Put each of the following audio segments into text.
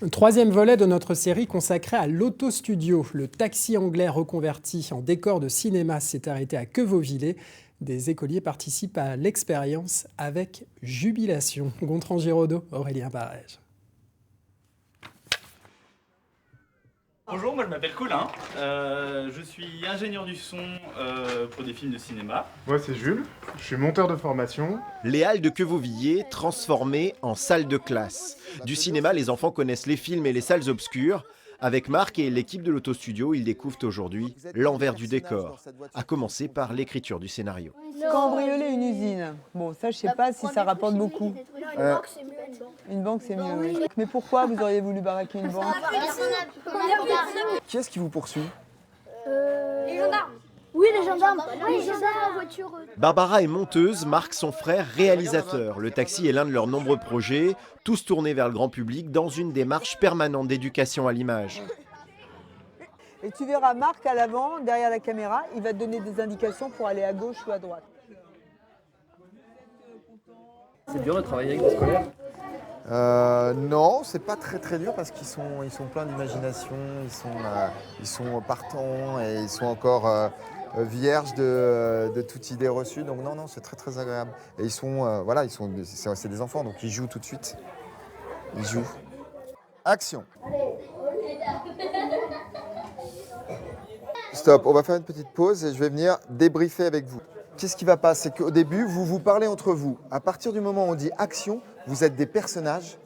Troisième volet de notre série consacrée à l'autostudio. Le taxi anglais reconverti en décor de cinéma s'est arrêté à Quevauvillers. Des écoliers participent à l'expérience avec jubilation. Gontran Giraudot, Aurélien Barège. Bonjour, moi je m'appelle Colin, je suis ingénieur du son pour des films de cinéma. Moi c'est Jules, je suis monteur de formation. Les halles de Quevauvillers transformées en salles de classe. Du cinéma, les enfants connaissent les films et les salles obscures. Avec Marc et l'équipe de l'autostudio, ils découvrent aujourd'hui l'envers du décor, à commencer par l'écriture du scénario. Cambrioler une usine. Bon, ça, je sais pas si ça rapporte beaucoup. Une banque, c'est mieux, oui. Mais pourquoi vous auriez voulu baraquer une banque? Qui est-ce qui vous poursuit? Les gendarmes. Oui, les gendarmes. Les gendarmes en voiture. Barbara est monteuse, Marc son frère réalisateur. Le taxi est l'un de leurs nombreux projets, tous tournés vers le grand public dans une démarche permanente d'éducation à l'image. Et tu verras Marc à l'avant, derrière la caméra, il va te donner des indications pour aller à gauche ou à droite. C'est dur de travailler avec des scolaires? Non, c'est pas très dur parce qu'ils sont pleins d'imagination, ils sont partants et ils sont encore vierges de toute idée reçue. Donc non, c'est très agréable. Et ils sont, c'est des enfants, donc ils jouent tout de suite. Ils jouent. Action. Stop, on va faire une petite pause et je vais venir débriefer avec vous. Qu'est-ce qui va pas? C'est qu'au début, vous parlez entre vous. À partir du moment où on dit action, vous êtes des personnages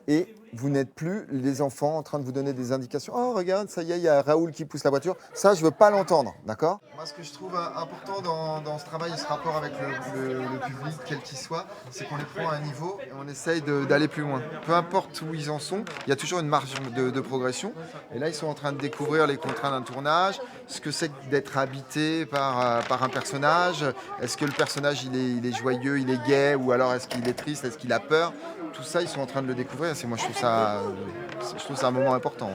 et vous n'êtes plus les enfants en train de vous donner des indications. Oh, regarde, ça y est, il y a Raoul qui pousse la voiture. Ça, je ne veux pas l'entendre, d'accord? Moi, ce que je trouve important dans ce travail, ce rapport avec le public, quel qu'il soit, c'est qu'on les prend à un niveau et on essaye d'aller plus loin. Peu importe où ils en sont, il y a toujours une marge de progression. Et là, ils sont en train de découvrir les contraintes d'un tournage, ce que c'est d'être habité par un personnage. Est-ce que le personnage, il est joyeux, il est gai, ou alors est-ce qu'il est triste, est-ce qu'il a peur? Tout ça, ils sont en train de le découvrir. Moi, je trouve ça un moment important.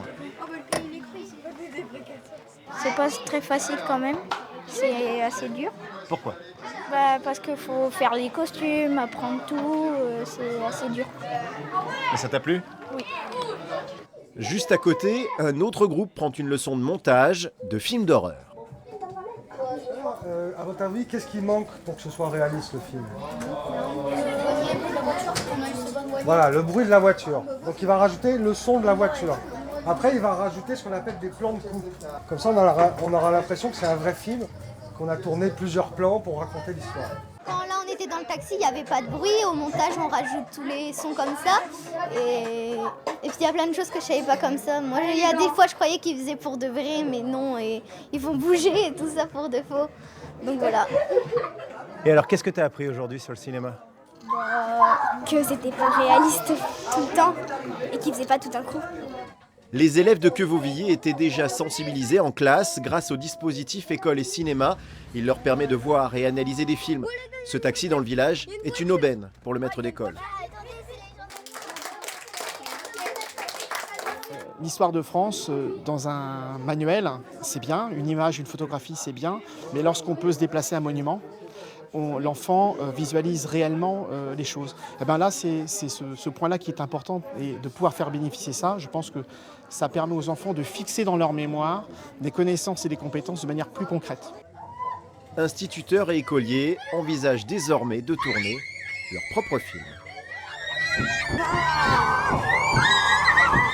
C'est pas très facile quand même. C'est assez dur. Pourquoi? Parce qu'il faut faire les costumes, apprendre tout. C'est assez dur. Et ça t'a plu? Oui. Juste à côté, un autre groupe prend une leçon de montage de film d'horreur. À votre avis, qu'est-ce qui manque pour que ce soit réaliste le film? Voilà, le bruit de la voiture. Donc il va rajouter le son de la voiture. Après, il va rajouter ce qu'on appelle des plans de coupe. Comme ça, on aura l'impression que c'est un vrai film, qu'on a tourné plusieurs plans pour raconter l'histoire. Quand là on était dans le taxi, il n'y avait pas de bruit. Au montage, on rajoute tous les sons comme ça. Et puis il y a plein de choses que je savais pas comme ça. Moi, il y a des fois, je croyais qu'ils faisaient pour de vrai, mais non. Et ils vont bouger et tout ça pour de faux. Donc voilà. Et alors, qu'est-ce que tu as appris aujourd'hui sur le cinéma? Que c'était pas réaliste tout le temps et qu'ils faisaient pas tout un coup. Les élèves de Quevauvillers étaient déjà sensibilisés en classe grâce au dispositif École et Cinéma. Il leur permet de voir et analyser des films. Ce taxi dans le village est une aubaine pour le maître d'école. L'histoire de France, dans un manuel, c'est bien. Une image, une photographie, c'est bien. Mais lorsqu'on peut se déplacer à un monument, l'enfant visualise réellement les choses. Et bien là, c'est ce point-là qui est important, et de pouvoir faire bénéficier ça. Je pense que ça permet aux enfants de fixer dans leur mémoire des connaissances et des compétences de manière plus concrète. Instituteurs et écoliers envisagent désormais de tourner leur propre film.